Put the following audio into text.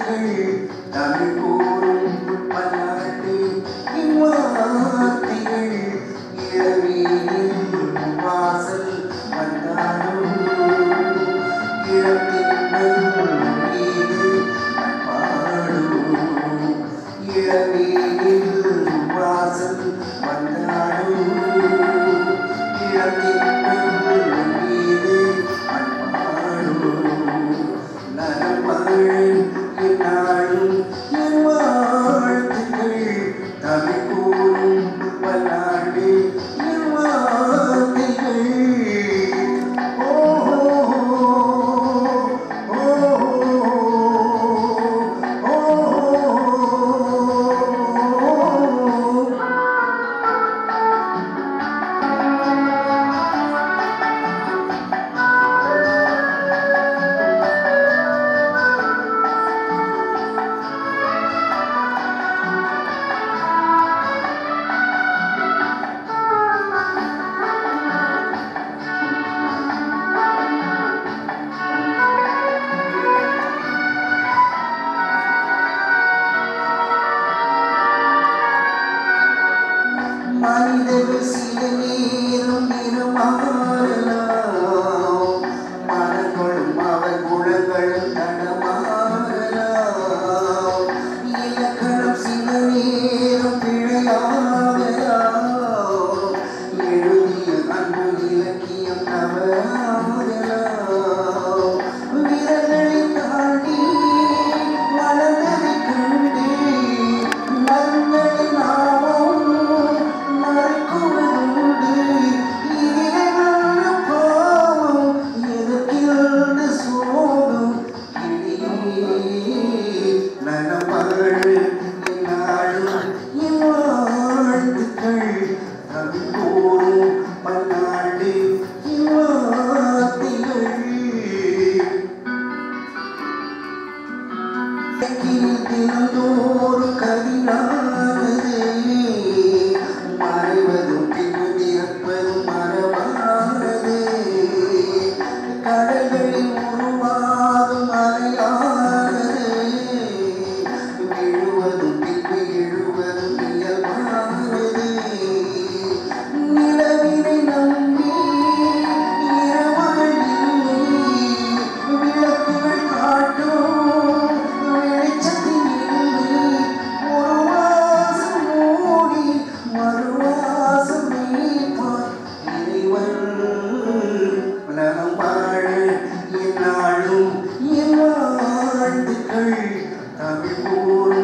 வாழ்த்துக்கள் தமிழ் கூறும் பல்லாண்டு இவ்வார்த்தைகள் இளவேனில் வாசல் வந்தாலும் இளத்தின்பம் மீது பாடும் இளவேனில் வாசல் வந்தாலும் இளத்தின்பம் மீது நாளும் என் வாழ்த்துக்கள் தமிழ் கூறும் பல்லாண்டு என் வார்த்தைகள் மனிதர்கள் சில நேரம் நிறமாறலாம் மனங்களும் அவர் குணங்களும் தடமாறலாம் இலக்கணம் சில நேரம் பிழையாகலாம் எழுதிய அன்பு இலக்கியம் தவறாகலாம் விரல்களை தாண்டி வளர்ந்ததை கண்டு நன்களை நாமும் தினந்தோறு கதிரானது மறைவதும் பின்பு திறப்பதும் மரபானது கடல்களில் உருவாகும் அலையானது விழுவதும் பின்பு எழுவதும் இயல்பானது நிலவினை நம்பி இரவல் இல்லை விளக்குகள் காட்டும் நலம் வாழ என் நாளும் என் வாழ்த்துக்கள் தமிழ் கூறும்